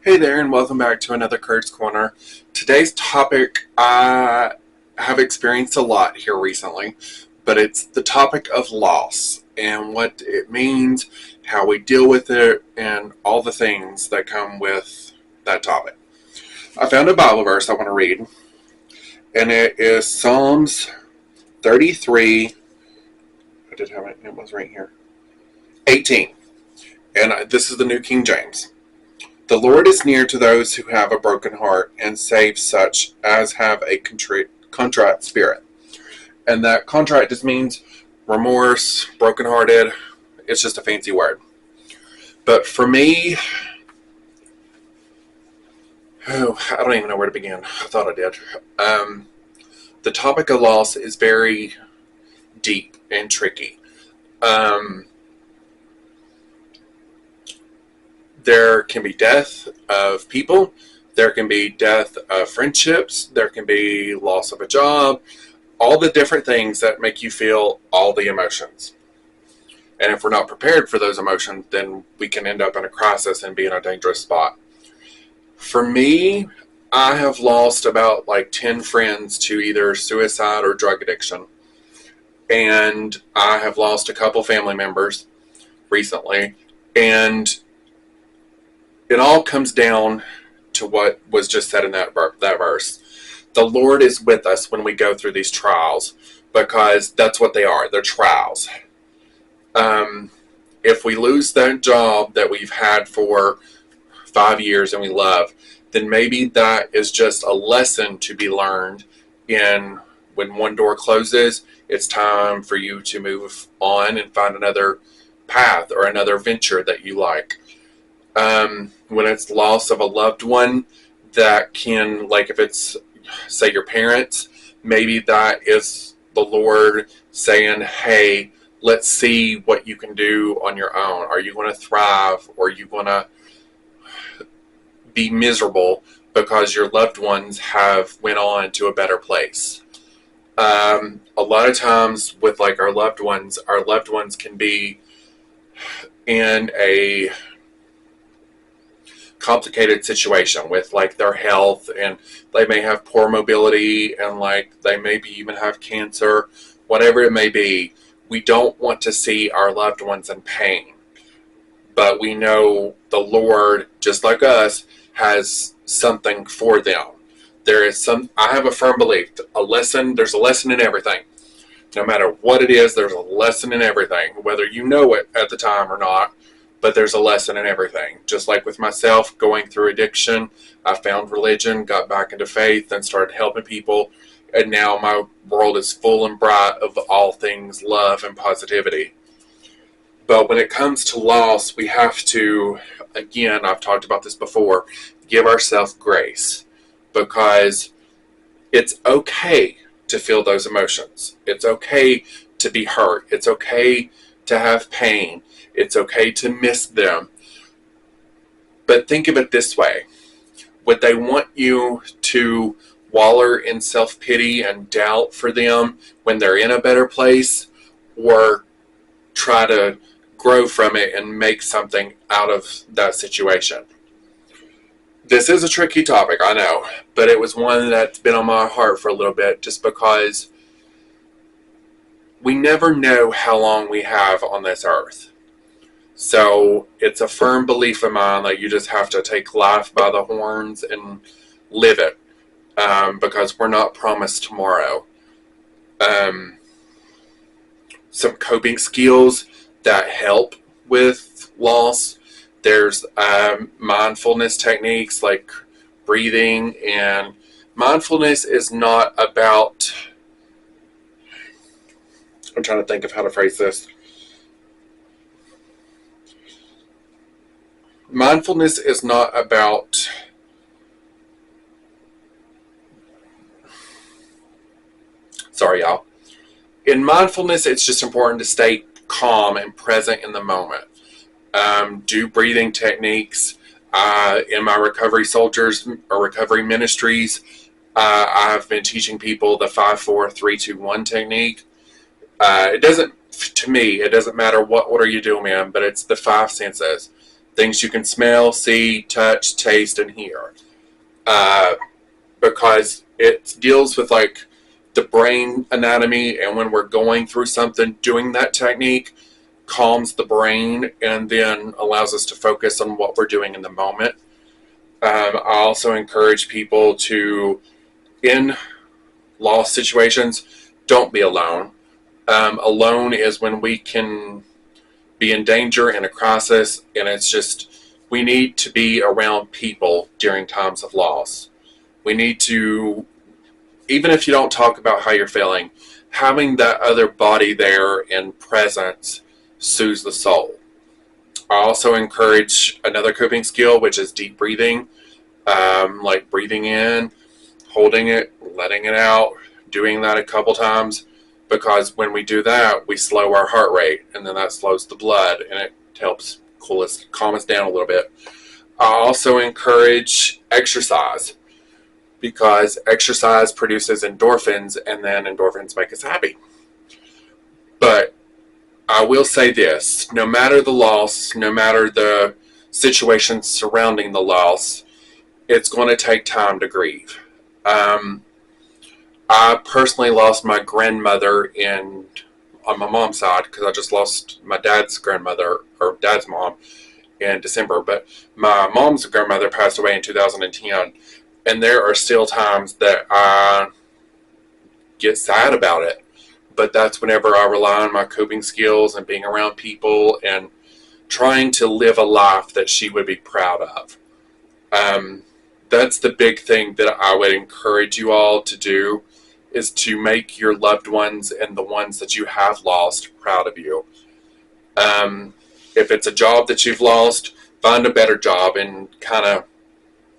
Hey there, and welcome back to another Curts Corner. Today's topic I have experienced a lot here recently, but it's the topic of loss and what it means, how we deal with it, and all the things that come with that topic. I found a Bible verse I want to read, and it is Psalms 33. I did have it, it was right here. 18. And this is the New King James. The Lord is near to those who have a broken heart and saves such as have a contrite spirit. And that contrite just means remorse, brokenhearted. It's just a fancy word. But for me, I don't even know where to begin. I thought I did. The topic of loss is very deep and tricky. There can be death of people. There can be death of friendships. There can be loss of a job. All the different things that make you feel all the emotions. And if we're not prepared for those emotions, then we can end up in a crisis and be in a dangerous spot. For me, I have lost about like 10 friends to either suicide or drug addiction. And I have lost a couple family members recently. And it all comes down to what was just said in that verse. The Lord is with us when we go through these trials, because that's what they are. They're trials. If we lose that job that we've had for 5 years and we love, then maybe that is just a lesson to be learned in when one door closes, it's time for you to move on and find another path or another venture that you like. When it's loss of a loved one, that can, like if it's, say, your parents, maybe that is the Lord saying, hey, let's see what you can do on your own. Are you going to thrive, or are you going to be miserable because your loved ones have went on to a better place? A lot of times with like our loved ones can be in a complicated situation with like their health, and they may have poor mobility, and like they maybe even have cancer, whatever it may be. We don't want to see our loved ones in pain, but we know the Lord, just like us, has something for them. I have a firm belief, there's a lesson in everything. No matter what it is, there's a lesson in everything, whether you know it at the time or not. But there's a lesson in everything. Just like with myself, going through addiction, I found religion, got back into faith, and started helping people. And now my world is full and bright of all things love and positivity. But when it comes to loss, we have to, again, I've talked about this before, give ourselves grace. Because it's okay to feel those emotions. It's okay to be hurt. It's okay to have pain. It's okay to miss them. But think of it this way. Would they want you to waller in self-pity and doubt for them when they're in a better place, or try to grow from it and make something out of that situation? This is a tricky topic, I know, but it was one that's been on my heart for a little bit, just because we never know how long we have on this earth. So it's a firm belief of mine that you just have to take life by the horns and live it, because we're not promised tomorrow. Some coping skills that help with loss. There's mindfulness techniques like breathing, and mindfulness is not about, I'm trying to think of how to phrase this. Mindfulness is not about sorry y'all. In mindfulness, it's just important to stay calm and present in the moment. Do breathing techniques. In my recovery soldiers or recovery ministries, I've been teaching people the 5-4-3-2-1 technique. It doesn't, to me, it doesn't matter what order you do them in, but it's the five senses: things you can smell, see, touch, taste, and hear. Uh, because it deals with like the brain anatomy, and when we're going through something, doing that technique calms the brain and then allows us to focus on what we're doing in the moment. I also encourage people to, in loss situations, don't be alone. Alone is when we can be in danger in a crisis, and it's just we need to be around people during times of loss. We need to, even if you don't talk about how you're feeling, having that other body there in presence soothes the soul. I also encourage another coping skill, which is deep breathing, like breathing in, holding it, letting it out, doing that a couple times, because when we do that, we slow our heart rate, and then that slows the blood, and it helps calm us down a little bit. I also encourage exercise, because exercise produces endorphins, and then endorphins make us happy. But I will say this, no matter the loss, no matter the situation surrounding the loss, it's going to take time to grieve. I personally lost my grandmother on my mom's side, because I just lost my dad's grandmother, or dad's mom, in December. But my mom's grandmother passed away in 2010, and there are still times that I get sad about it. But that's whenever I rely on my coping skills and being around people and trying to live a life that she would be proud of. That's the big thing that I would encourage you all to do, is to make your loved ones and the ones that you have lost proud of you. If it's a job that you've lost, find a better job and kind of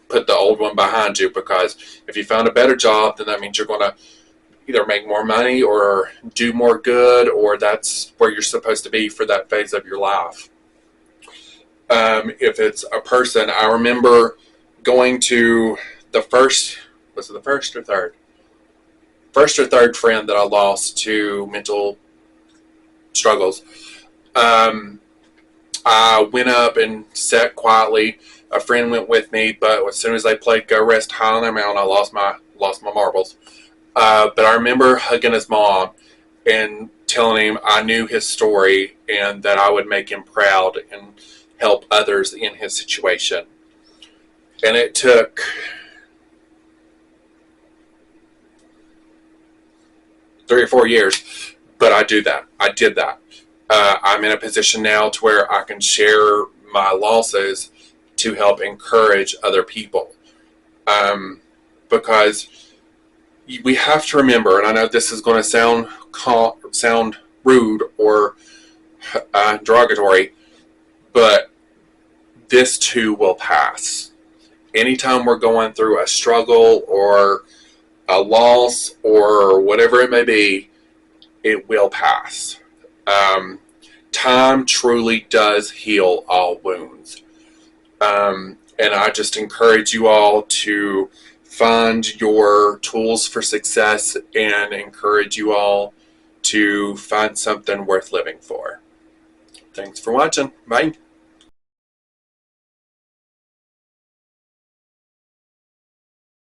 put the old one behind you, because if you found a better job, then that means you're going to either make more money or do more good, or that's where you're supposed to be for that phase of your life. If it's a person, I remember going to was it the first or third? First or third friend that I lost to mental struggles. I went up and sat quietly. A friend went with me, but as soon as they played "Go Rest High on Their Mountain," I lost my marbles. But I remember hugging his mom and telling him I knew his story and that I would make him proud and help others in his situation. And it took 3 or 4 years, but I did that. I'm in a position now to where I can share my losses to help encourage other people. Because we have to remember, and I know this is going to sound rude or derogatory, but this too will pass. Anytime we're going through a struggle or a loss or whatever it may be, it will pass. Time truly does heal all wounds. And I just encourage you all to find your tools for success and encourage you all to find something worth living for. Thanks for watching. Bye.